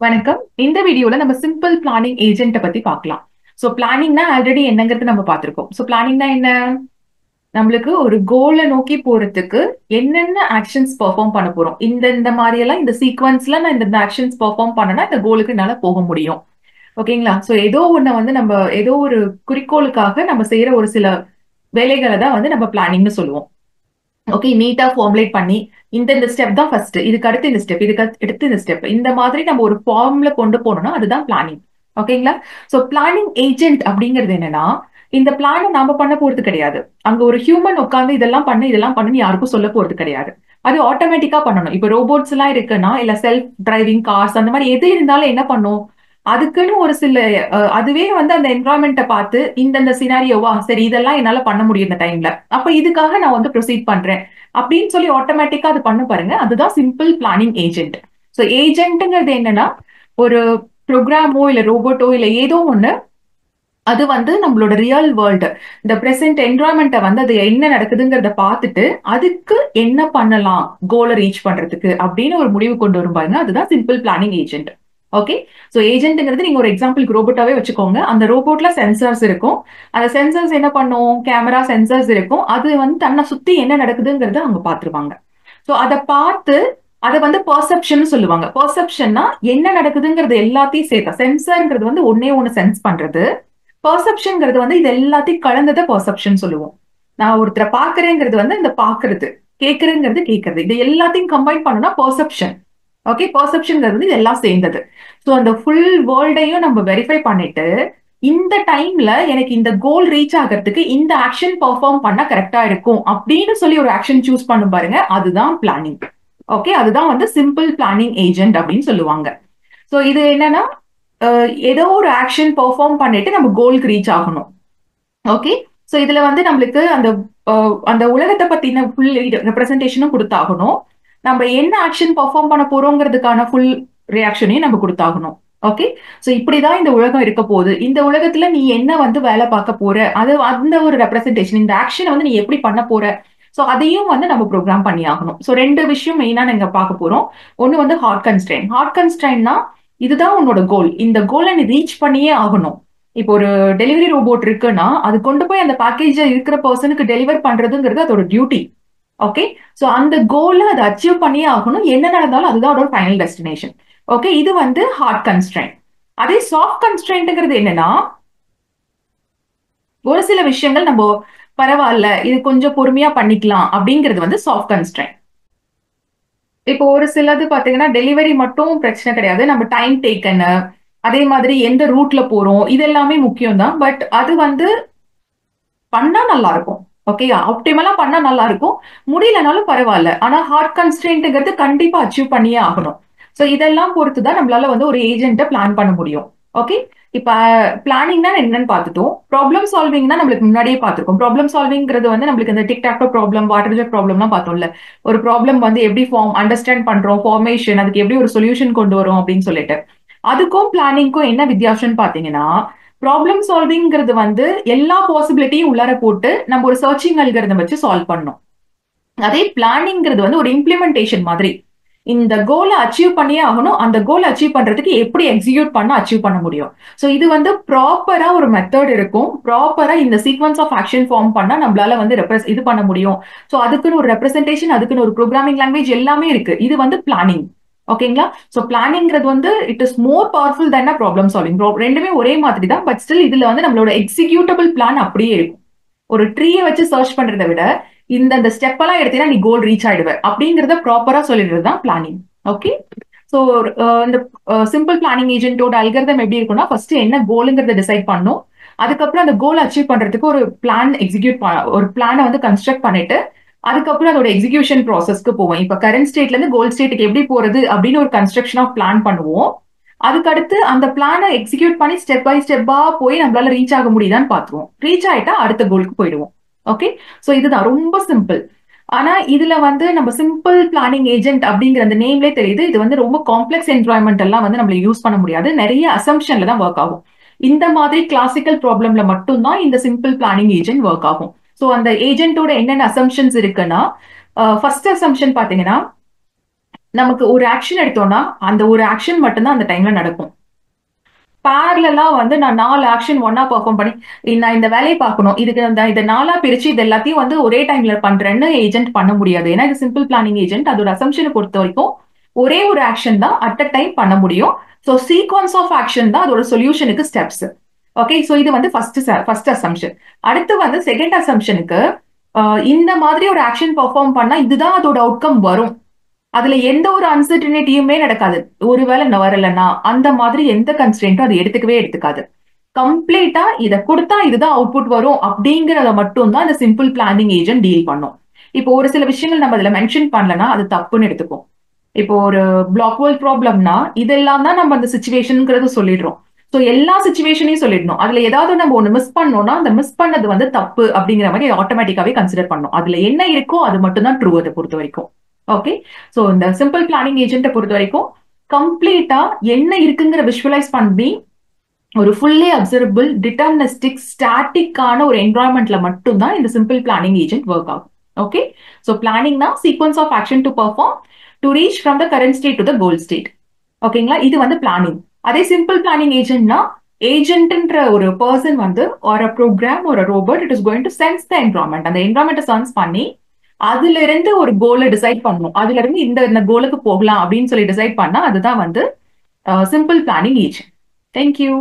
வணக்கம். இந்த வீடியோல நம்ம சிம்பிள் பிளானிங் ஏஜென்ட்ட பத்தி பார்க்கலாம். பிளானிங்னா ஆல்ரெடி என்னங்கிறது நம்ம பார்த்திருக்கோம். பிளானிங்னா என்ன? நம்மளுக்கு ஒரு கோல நோக்கி போறதுக்கு என்னென்ன ஆக்ஷன்ஸ் பெர்ஃபார்ம் பண்ண போறோம். இந்த மாரி எல்லாம் இந்த சீக்வென்ஸ்ல நான் இந்த ஆக்ஷன்ஸ் பெர்ஃபார்ம் பண்ணனா இந்த கோலுக்கு என்னால போக முடியும். ஓகேங்களா? ஏதோ ஒண்ண வந்து நம்ம ஏதோ ஒரு குறிக்கோளுக்காக நம்ம செய்யற ஒரு சில வேலைகள தான் வந்து நம்ம பிளானிங்னு சொல்லுவோம். ஓகே. நீட்டா ஃபார்முலேட் பண்ணி, இந்த ஸ்டெப் தான் ஃபர்ஸ்ட். இதுக்கு அடுத்து இந்த ஸ்டெப். இதுக்கு அடுத்து இந்த ஸ்டெப். இந்த மாதிரி நம்ம ஒரு ஃபார்ம்ல கொண்டு போனோம்னா, அதுதான் பிளானிங். ஓகேங்களா? பிளானிங் ஏஜென்ட் அப்படிங்கிறது என்னன்னா, இந்த பிளான நாம பண்ண போறது கிடையாது. அங்க ஒரு ஹியூமன் உட்கார்ந்து இதெல்லாம் பண்ணு, இதெல்லாம் பண்ணுன்னு யாருக்கும் சொல்ல போறது கிடையாது. அது ஆட்டோமேட்டிக்கா பண்ணணும். இப்ப ரோபோட்ஸ் எல்லாம் இருக்குன்னா, இல்ல செல்ஃப் டிரைவிங் கார்ஸ் அந்த மாரி எது இருந்தாலும் என்ன பண்ணும்? அதுக்குன்னு ஒரு சில அதுவே வந்து அந்த என்விரான்மென்ட்ட பார்த்து, இந்தந்த சினாரியோவா, சரி இதெல்லாம் என்னால பண்ண முடியும் இந்த டைம்ல. அப்ப இதுக்காக நான் வந்து ப்ரொசீட் பண்றேன். அப்படின்னு சொல்லி ஆட்டோமேட்டிக்கா அது பண்ணும் பாருங்க. அதுதான் சிம்பிள் பிளானிங் ஏஜென்ட். ஏஜென்ட்ங்கிறது என்னன்னா, ஒரு ப்ரோகிராமோ, இல்ல ரோபோட்டோ, இல்ல ஏதோ ஒண்ணு அது வந்து நம்மளோட ரியல் வேர்ல்டு, இந்த பிரசன்ட் என்விரான்மென்ட்ட வந்து அது என்ன நடக்குதுங்கிறத பார்த்துட்டு, அதுக்கு என்ன பண்ணலாம் கோல ரீச் பண்றதுக்கு அப்படின்னு ஒரு முடிவு கொண்டு வரும் பாருங்க. அதுதான் சிம்பிள் பிளானிங் ஏஜென்ட். ஓகே. ஏஜென்ட்ங்கிறது நீங்க ஒரு எக்ஸாம்பிளுக்கு ரோபோட்டாவே வச்சுக்கோங்க. அந்த ரோபோட்ல சென்சார்ஸ் இருக்கும். அந்த சென்சார்ஸ் என்ன பண்ணும்? கேமரா சென்சார்ஸ் இருக்கும். அது வந்து தன்னை சுத்தி என்ன நடக்குதுங்கிறத அவங்க பார்த்துருவாங்க. அத பார்த்து அத வந்து பெர்செப்ஷன் சொல்லுவாங்க. பெர்செப்ஷன்னா என்ன நடக்குதுங்கிறது எல்லாத்தையும் சேர்த்தா. சென்சார்ங்கிறது வந்து ஒண்ணே ஒண்ணு சென்ஸ் பண்றது. பெர்செப்ஷன்ங்கிறது வந்து இது எல்லாத்தையும் கலந்தத பெர்செப்ஷன் சொல்லுவோம். நான் ஒருத்தர பார்க்கிறேங்கிறது வந்து இந்த பார்க்கிறது. கேட்கிறேங்கிறது கேட்கிறது. இது எல்லாத்தையும் கம்பைன் பண்ணோம்னா பெர்செப்ஷன். ஓகே. பெர்செப்ஷன்ங்கிறது வந்து இதெல்லாம் சேர்ந்தது. அந்த ஃபுல் வேர்ல்டையும் நம்ம வெரிஃபை பண்ணிட்டு, இந்த டைம்ல எனக்கு இந்த கோல் ரீச் ஆகறதுக்கு இந்த ஆக்ஷன் பெர்ஃபார்ம் பண்ணா கரெக்ட்டா இருக்கும். அப்படின்னு சொல்லி ஒரு ஆக்ஷன் சூஸ் பண்ணும் பாருங்க. அதுதான் பிளானிங். ஓகே. அதுதான் வந்து சிம்பிள் பிளானிங் ஏஜென்ட் அப்படின்னு சொல்லுவாங்க. இது என்னன்னா, ஏதோ ஒரு ஆக்ஷன் பெர்ஃபார்ம் பண்ணிட்டு நம்ம கோல்க்கு ரீச் ஆகணும். ஓகே. இதுல வந்து நம்மளுக்கு அந்த உலகத்த பத்தின ஃபுல் ரெப்ரசன்டேஷனும் குடுத்தாகணும். நம்ம என்ன ஆக்ஷன் பெர்ஃபார்ம் பண்ண போறோம்ங்கிறதுக்கான ஃபுல் ரியாக்ஷனையும் நம்ம குடுத்தாகணும். ஓகே. இப்படிதான் இந்த உலகம் இருக்க போகுது. இந்த உலகத்துல நீ என்ன வந்து வேலை பார்க்க போற? அது அந்த ஒரு ரெப்ரசன்டேஷன். இந்த ஆக்ஷன வந்து நீ எப்படி பண்ண போற? அதையும் வந்து நம்ம புரோகிராம் பண்ணி ஆகணும். 2 விஷயம் மெயினா நாங்க பார்க்க போறோம். ஒண்ணு வந்து ஹார்ட் கன்ஸ்ட்ரெயின்ட். ஹார்ட் கன்ஸ்ட்ரெயின்ட்னா இதுதான் உன்னோட கோல். இந்த கோல நீ ரீச் பண்ணியே ஆகணும். இப்போ ஒரு டெலிவரி ரோபோட் இருக்குன்னா, அது கொண்டு போய் அந்த பேக்கேஜ இருக்கிற பெர்சனுக்கு டெலிவர் பண்றதுங்கிறது அதோட டியூட்டி. ஓகே. அந்த கோல அத அச்சீவ் பண்ணியே ஆகணும். என்ன நடந்தாலும் அதுதான் அதோட ஃபைனல் டெஸ்டினேஷன். ஓகே. இது வந்து ஹார்ட் கன்ஸ்ட்ரெயின்ட். அதே சாஃப்ட் கன்ஸ்ட்ரெயின்ட்ங்கிறது என்னன்னா, ஒரு சில விஷயங்கள் நம்ம பரவால்ல, இது கொஞ்சம் பொறுமையா பண்ணிக்கலாம் அப்படிங்கிறது வந்து சாஃப்ட் கன்ஸ்ட்ரெயின்ட். இப்போ ஒரு சிலது பாத்தீங்கன்னா, டெலிவரி மட்டும் பிரச்சனை கிடையாது. நம்ம டைம் டேக்கனு, அதே மாதிரி எந்த ரூட்ல போறோம், இது எல்லாமே முக்கியம் தான். பட் அது வந்து பண்ணா நல்லா இருக்கும். ஓகே. ஆப்டிமலா பண்ணா நல்லா இருக்கும். முடியலனாலும் பரவால்ல. ஆனா ஹார்ட் கன்ஸ்ட்ரெயின்ட்ங்கிறது கண்டிப்பா அச்சீவ் பண்ணியே ஆகணும். இதெல்லாம் பொறுத்து தான் நம்மளால வந்து ஒரு ஏஜென்ட்ட பிளான் பண்ண முடியும். ஓகே. இப்ப பிளானிங்னா என்னன்னு பார்த்துட்டோம். ப்ராப்ளம் சால்விங்னா நம்மளுக்கு முன்னாடியே பார்த்திருக்கோம். ப்ராப்ளம் சால்விங்கிறது வந்து நம்மளுக்கு இந்த tic tac toe problem, water jet ப்ராப்ளம்லாம் பார்த்தோம்ல. ஒரு ப்ராப்ளம் வந்து எப்படி அண்டர்ஸ்டாண்ட் பண்றோம், ஃபார்மேஷன் அதுக்கு எப்படி ஒரு சொல்யூஷன் கொண்டு வரோம் அப்படின்னு சொல்லிட்டு. அதுக்கும் பிளானிங்க்கும் என்ன வித்தியாசம்னு பார்த்தீங்கன்னா, ப்ராப்ளம் சால்விங்கிறது வந்து எல்லா பாசிபிலிட்டியும் உள்ளார போட்டு நம்ம ஒரு சர்ச்சிங் அல்காரிதம் வச்சு சால்வ் பண்ணணும். அதே பிளானிங்கிறது வந்து ஒரு இம்ப்ளிமெண்டேஷன் மாதிரி. இந்த கோல அச்சீவ் பண்ணியே ஆகணும். அந்த கோல் அச்சீவ் பண்றதுக்கு எப்படி எக்ஸிக்யூட் பண்ணா அச்சீவ் பண்ண முடியும். இது வந்து ப்ராப்பரா ஒரு மெத்தட் இருக்கும். ப்ராப்பரா இந்த சீக்வென்ஸ் ஆஃப் ஆக்ஷன் ஃபார்ம் பண்ணா நம்மளால வந்து இது பண்ண முடியும். அதுக்குன்னு ஒரு ரெப்ரசன்டேஷன், அதுக்குன்னு ஒரு புரோகிராமிங் லாங்குவேஜ் எல்லாமே இருக்கு. இது வந்து பிளானிங். ஓகேங்களா? பிளானிங்கிறது வந்து it is more powerful then problem solving. 2மே ஒரே மாதிரி தான். பட் ஸ்டில் இதுல வந்து நம்மளோட எக்ஸிக்யூட்டபிள் பிளான் அப்படியே இருக்கும். ஒரு ட்ரீய வச்சு சர்ச் பண்றத விட, இந்த ஸ்டெப் எல்லாம் எடுத்தீங்கன்னா நீ கோல் ரீச் ஆயிடுவ. அப்படிங்கிறத ப்ராப்பரா சொல்லிடுறது தான் பிளானிங். ஓகே. சோ இந்த சிம்பிள் பிளானிங் ஏஜென்ட்டோட அல்காரிதம் எப்படி இருக்கும்னா, ஃபர்ஸ்ட் என்ன கோல்ங்கிறத டிசைட் பண்ணும். அதுக்கப்புறம் அந்த கோல் அச்சீவ் பண்றதுக்கு ஒரு பிளான் ஒரு பிளான வந்து கன்ஸ்ட்ரக்ட் பண்ணிட்டு, அதுக்கப்புறம் அதோட எக்ஸிகியூஷன் ப்ராசஸ்க்கு போவோம். இப்ப கரண்ட் ஸ்டேட்ல இருந்து கோல் ஸ்டேட்டுக்கு எப்படி போறது அப்படின்னு ஒரு கன்ஸ்ட்ரக்ஷன் ஆஃப் பிளான் பண்ணுவோம். அதுக்கடுத்து அந்த பிளான எக்ஸிக்யூட் பண்ணி ஸ்டெப் பை ஸ்டெப்பா போய் நம்மளால ரீச் ஆக முடியுதான்னு பாத்துருவோம். ரீச் ஆயிட்டா அடுத்த கோலுக்கு போயிடுவோம். ஓகே. இதுதான் ரொம்ப சிம்பிள். ஆனா இதுல வந்து நம்ம சிம்பிள் பிளானிங் ஏஜென்ட் அப்படிங்கிற அந்த நேம்லே தெரியுது. இது வந்து ரொம்ப காம்ப்ளெக்ஸ் என்வாயன்மெண்ட் எல்லாம் வந்து நம்மள யூஸ் பண்ண முடியாது. நிறைய அசம்ஷன்ல தான் ஒர்க் ஆகும். இந்த மாதிரி கிளாசிக்கல் ப்ராப்ளம்ல மட்டும் தான் இந்த சிம்பிள் பிளானிங் ஏஜென்ட் ஒர்க் ஆகும். அந்த ஏஜென்ட்டோட என்னென்ன அசம்ஷன்ஸ் இருக்குன்னா, ஃபர்ஸ்ட் அசம்ஷன் பாத்தீங்கன்னா, நமக்கு ஒரு ஆக்ஷன் எடுத்தோம்னா அந்த ஒரு ஆக்ஷன் மட்டும்தான் அந்த டைம்ல நடக்கும். பேரலா வந்து நான் 4 ஆக்ஷன் ஒன்னா பெர்ஃபார்ம் பண்ணி நான் இந்த வேலையை பார்க்கணும். இதுக்கு இத 4ஆ பிரிச்சு இது எல்லாத்தையும் வந்து ஒரே டைம்ல பண்றேன்னு ஏஜென்ட் பண்ண முடியாது. ஏன்னா இது சிம்பிள் பிளானிங் ஏஜென்ட். அதோட அசம்ஷனை பொறுத்த வரைக்கும் ஒரே ஒரு ஆக்ஷன் தான் அட் அ டைம் பண்ண முடியும். சோ சீக்வன்ஸ் ஆஃப் ஆக்ஷன் தான் அதோட சொல்யூஷனுக்கு ஸ்டெப்ஸ். ஓகே, சோ இது வந்து ஃபர்ஸ்ட் அசம்ஷன். அடுத்து வந்து செகண்ட் அசம்ஷனுக்கு இந்த மாதிரி ஒரு ஆக்ஷன் பெர்ஃபார்ம் பண்ணா இதுதான் அதோட அவுட்கம் வரும். அதுல எந்த ஒரு அன்சர்டனிட்டியுமே நடக்காது. ஒருவேளை வரலன்னா அந்த மாதிரி எந்த கன்ஸ்ட்ரெயின்ட்டும் அது எடுத்துக்காது. கம்ப்ளீட்டா இத கொடுத்தா இதுதான் அவுட்புட் வரும் அப்படிங்கறத மட்டும் தான் இந்த சிம்பிள் பிளானிங் ஏஜென்ட் டீல் பண்ணும். இப்போ ஒரு சில விஷயங்கள் நம்ம அதுல மென்ஷன் பண்ணலன்னா அது தப்புன்னு எடுத்துக்கும். இப்போ ஒரு பிளாக் வேர்ல்ட் ப்ராப்ளம்னா இதெல்லாம் தான் நம்ம அந்த சிச்சுவேஷன்ங்கிறது சொல்லிடுறோம். சோ எல்லா சிச்சுவேஷனையும் சொல்லிடணும். அதுல ஏதாவது நம்ம ஒண்ணு மிஸ் பண்ணோம்னா அந்த மிஸ் பண்ணது வந்து தப்பு அப்படிங்கிற மாதிரி ஆட்டோமேட்டிக்காவே கன்சிடர் பண்ணும். அதுல என்ன இருக்கோ அது மட்டும் தான் ட்ரூ அதை பொறுத்த வரைக்கும். ஓகே, சோ இந்த சிம்பிள் பிளானிங் ஏஜென்ட்டை பொறுத்த வரைக்கும் கம்ப்ளீட்டா என்ன இருக்குங்கிற விஷுவலைஸ் பண்ணி ஒரு ஃபுல்லி அப்சர்வபிள் டிட்டர்மினிஸ்டிக் ஸ்டாட்டிக்கான ஒரு என்வரான்மெண்ட்ல மட்டும் தான் இந்த சிம்பிள் பிளானிங் ஏஜென்ட் ஒர்க் ஆகும். ஓகே, சோ பிளானிங்னா sequence of action to perform to reach from the current state to the goal state. ஓகேங்களா, இது வந்து பிளானிங். அதே சிம்பிள் பிளானிங் ஏஜென்ட்னா ஏஜென்ட்ன்ற ஒரு பர்சன் வந்து ஒரு ப்ரோக்ராம் ஒரு robot it is going to sense the environment. அந்த என்வரான்மெண்ட்டை சென்ஸ் பண்ணி அதுல இருந்து ஒரு கோலை டிசைட் பண்ணணும். அதுல இருந்து இந்த கோலுக்கு போகலாம் அப்படின்னு சொல்லி டிசைட் பண்ணா அதுதான் வந்து சிம்பிள் பிளானிங் ஏஜென்ட். தேங்க்யூ.